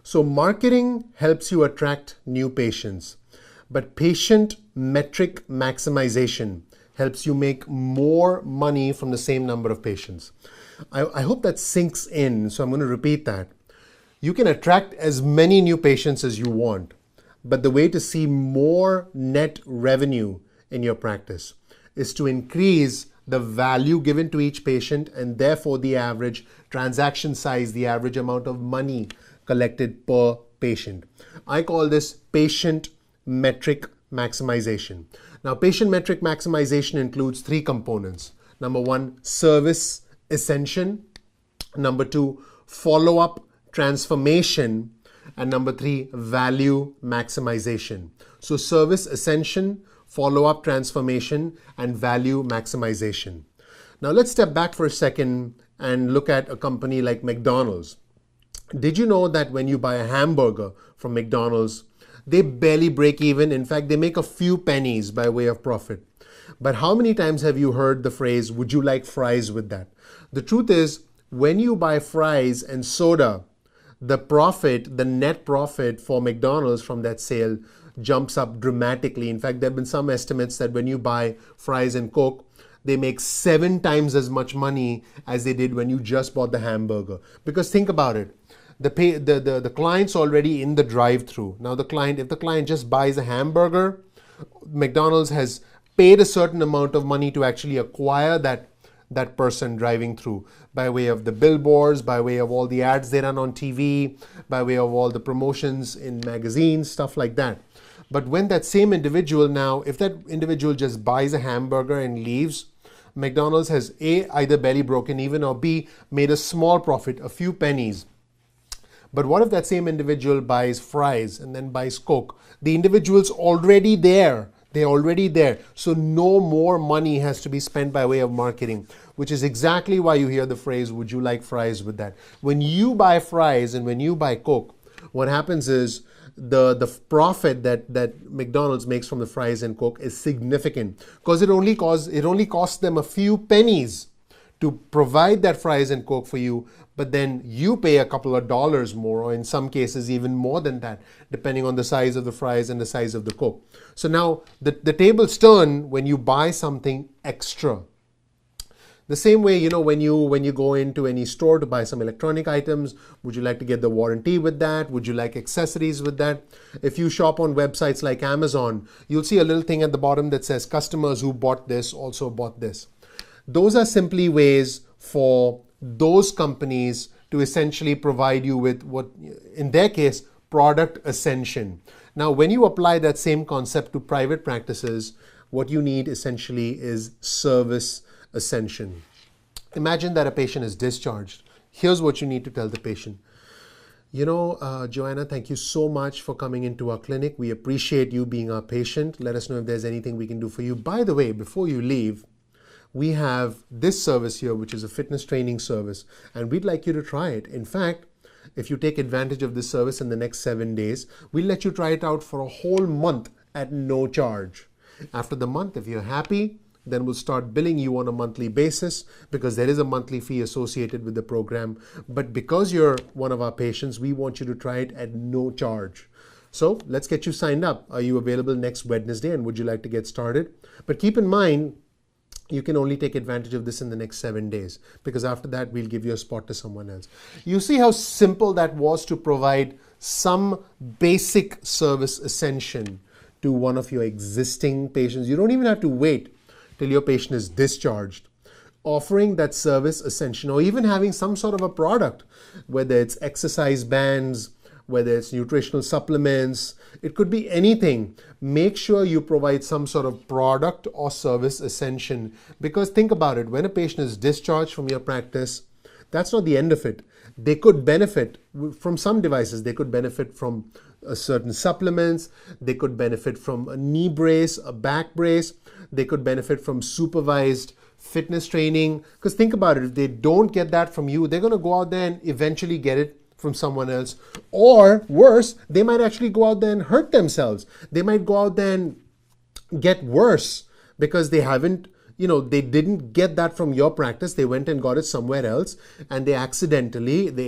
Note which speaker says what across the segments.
Speaker 1: So marketing helps you attract new patients, but patient metric maximization helps you make more money from the same number of patients. I hope that sinks in, so I'm going to repeat that. You can attract as many new patients as you want, but the way to see more net revenue in your practice is to increase the value given to each patient and therefore the average transaction size, the average amount of money collected per patient. I call this patient metric maximization. Now, patient metric maximization includes three components. Number one, service ascension. Number two, follow-up transformation. And number three, value maximization. So service ascension, follow-up transformation, and value maximization. Now let's step back for a second and look at a company like McDonald's. Did you know that when you buy a hamburger from McDonald's, they barely break even? In fact, they make a few pennies by way of profit. But how many times have you heard the phrase, would you like fries with that? The truth is, when you buy fries and soda, the profit, the net profit for McDonald's from that sale jumps up dramatically. In fact, there have been some estimates that when you buy fries and Coke, they make 7 times as much money as they did when you just bought the hamburger. Because think about it. The client's already in the drive-through. Now if the client just buys a hamburger, McDonald's has paid a certain amount of money to actually acquire that person driving through by way of the billboards, by way of all the ads they run on TV, by way of all the promotions in magazines, stuff like that. But when that same individual now, if that individual just buys a hamburger and leaves, McDonald's has A, either barely broken even, or B, made a small profit, a few pennies. But what if that same individual buys fries and then buys Coke? The individual's already there. They're already there. So no more money has to be spent by way of marketing, which is exactly why you hear the phrase, would you like fries with that? When you buy fries and when you buy Coke, what happens is the profit that McDonald's makes from the fries and Coke is significant because it only costs them a few pennies to provide that fries and Coke for you, but then you pay a couple of dollars more, or in some cases even more than that, depending on the size of the fries and the size of the Coke. So now the tables turn when you buy something extra. The same way, when you go into any store to buy some electronic items, would you like to get the warranty with that? Would you like accessories with that? If you shop on websites like Amazon, you'll see a little thing at the bottom that says customers who bought this also bought this. Those are simply ways for those companies to essentially provide you with what, in their case, product ascension. Now, when you apply that same concept to private practices, what you need essentially is service ascension. Imagine that a patient is discharged. Here's what you need to tell the patient. Joanna, thank you so much for coming into our clinic. We appreciate you being our patient. Let us know if there's anything we can do for you. By the way, before you leave, we have this service here, which is a fitness training service, and we'd like you to try it. In fact, if you take advantage of this service in the next 7 days, we'll let you try it out for a whole month at no charge. After the month, if you're happy, then we'll start billing you on a monthly basis because there is a monthly fee associated with the program. But because you're one of our patients, we want you to try it at no charge. So let's get you signed up. Are you available next Wednesday, and would you like to get started? But keep in mind, you can only take advantage of this in the next 7 days because after that, we'll give you a spot to someone else. You see how simple that was to provide some basic service ascension to one of your existing patients. You don't even have to wait till your patient is discharged. Offering that service ascension, or even having some sort of a product, whether it's exercise bands, whether it's nutritional supplements, it could be anything. Make sure you provide some sort of product or service ascension, because think about it, when a patient is discharged from your practice, that's not the end of it. They could benefit from some devices. They could benefit from certain supplements. They could benefit from a knee brace, a back brace. They could benefit from supervised fitness training. Because think about it, if they don't get that from you, they're going to go out there and eventually get it from someone else. Or worse, they might actually go out there and hurt themselves. They might go out there and get worse because they haven't they didn't get that from your practice, they went and got it somewhere else, and they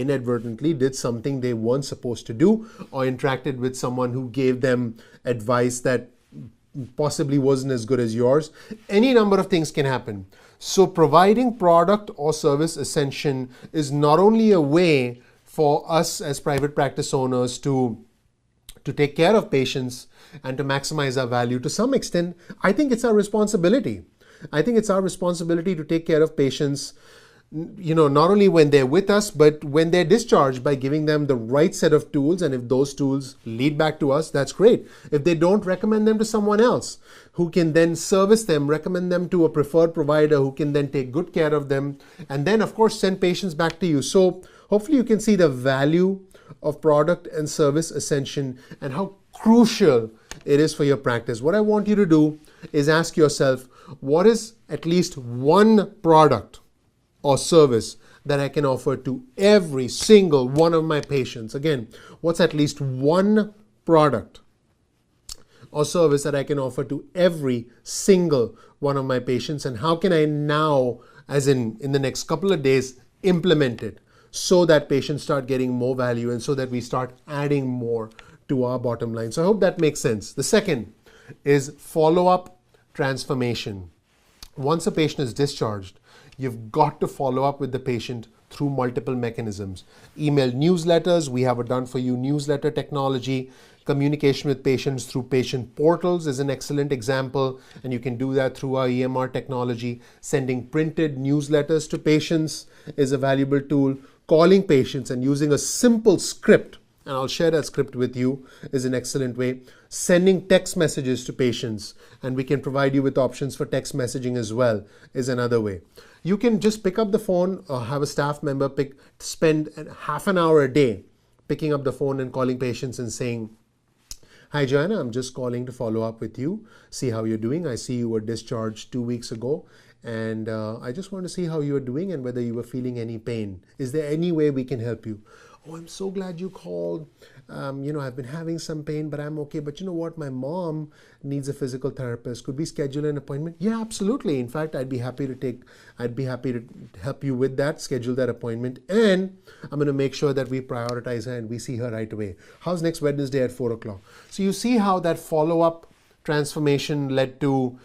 Speaker 1: inadvertently did something they weren't supposed to do, or interacted with someone who gave them advice that possibly wasn't as good as yours. Any number of things can happen. So providing product or service ascension is not only a way for us as private practice owners to take care of patients and to maximize our value. To some extent, I think it's our responsibility. I think it's our responsibility to take care of patients, not only when they're with us, but when they're discharged, by giving them the right set of tools. And if those tools lead back to us, that's great. If they don't, recommend them to someone else who can then service them, recommend them to a preferred provider who can then take good care of them, and then of course send patients back to you. So hopefully you can see the value of product and service ascension and how crucial it is for your practice. What I want you to do is ask yourself, what is at least one product or service that I can offer to every single one of my patients? Again, what's at least one product or service that I can offer to every single one of my patients, and how can I now, as in the next couple of days, implement it so that patients start getting more value and so that we start adding more to our bottom line. So I hope that makes sense. The second is follow-up transformation. Once a patient is discharged, you've got to follow up with the patient through multiple mechanisms. Email newsletters, we have a done-for-you newsletter technology. Communication with patients through patient portals is an excellent example, and you can do that through our EMR technology. Sending printed newsletters to patients is a valuable tool. Calling patients and using a simple script, and I'll share that script with you, is an excellent way. Sending text messages to patients, and we can provide you with options for text messaging as well, is another way. You can just pick up the phone or have a staff member spend half an hour a day picking up the phone and calling patients and saying, "Hi Joanna, I'm just calling to follow up with you, see how you're doing. I see you were discharged 2 weeks ago, and I just want to see how you are doing and whether you were feeling any pain. Is there any way we can help you?" "Oh, I'm so glad you called. I've been having some pain, but I'm okay. But you know what? My mom needs a physical therapist. Could we schedule an appointment?" "Yeah, absolutely. In fact, I'd be happy to help you with that, schedule that appointment. And I'm going to make sure that we prioritize her and we see her right away. How's next Wednesday at 4 o'clock? So you see how that follow-up transformation led to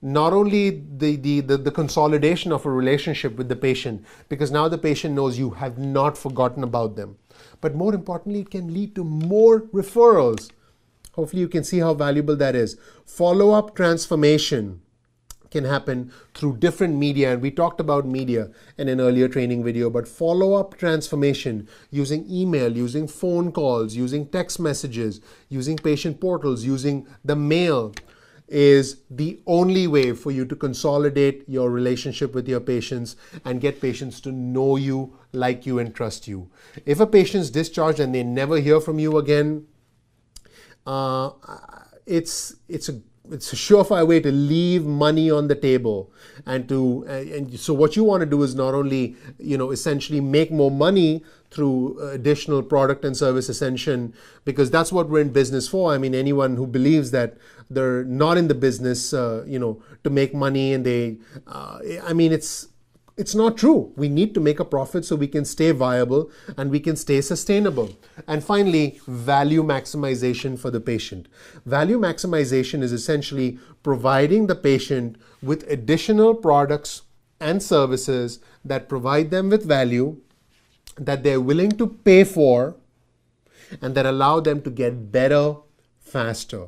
Speaker 1: not only the consolidation of a relationship with the patient, because now the patient knows you have not forgotten about them, but more importantly, it can lead to more referrals. Hopefully you can see how valuable that is. Follow-up transformation can happen through different media, and we talked about media in an earlier training video, but follow-up transformation using email, using phone calls, using text messages, using patient portals, using the mail, is the only way for you to consolidate your relationship with your patients and get patients to know you, like you, and trust you. If a patient's discharged and they never hear from you again, it's a surefire way to leave money on the table, and so what you want to do is not only essentially make more money through additional product and service ascension, because that's what we're in business for. I mean, anyone who believes that they're not in the business to make money, and it's not true. We need to make a profit so we can stay viable and we can stay sustainable. And finally, value maximization for the patient. Value maximization is essentially providing the patient with additional products and services that provide them with value, that they're willing to pay for, and that allow them to get better faster.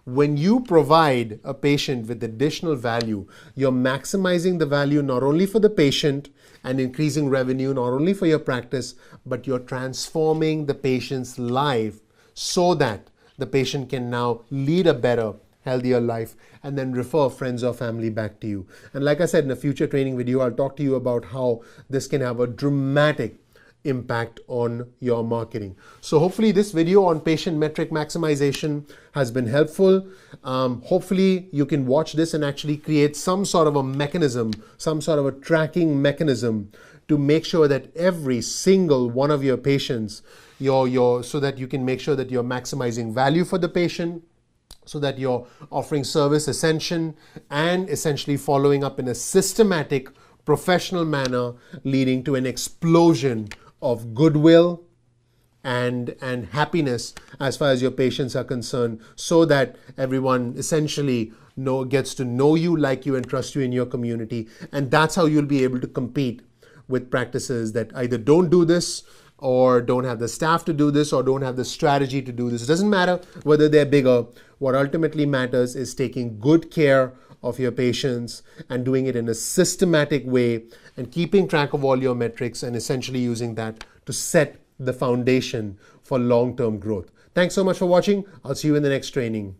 Speaker 1: When you provide a patient with additional value, you're maximizing the value not only for the patient and increasing revenue, not only for your practice, but you're transforming the patient's life so that the patient can now lead a better, healthier life and then refer friends or family back to you. And like I said, in a future training video, I'll talk to you about how this can have a dramatic impact on your marketing. So hopefully this video on patient metric maximization has been helpful. Hopefully you can watch this and actually create some sort of a mechanism, some sort of a tracking mechanism to make sure that every single one of your patients, so that you can make sure that you're maximizing value for the patient, so that you're offering service, Ascension, and essentially following up in a systematic, professional manner, leading to an explosion of goodwill and happiness as far as your patients are concerned, so that everyone essentially gets to know you, like you, and trust you in your community. And that's how you'll be able to compete with practices that either don't do this, or don't have the staff to do this, or don't have the strategy to do this. It doesn't matter whether they're bigger. What ultimately matters is taking good care of your patients and doing it in a systematic way and keeping track of all your metrics and essentially using that to set the foundation for long-term growth. Thanks so much for watching. I'll see you in the next training.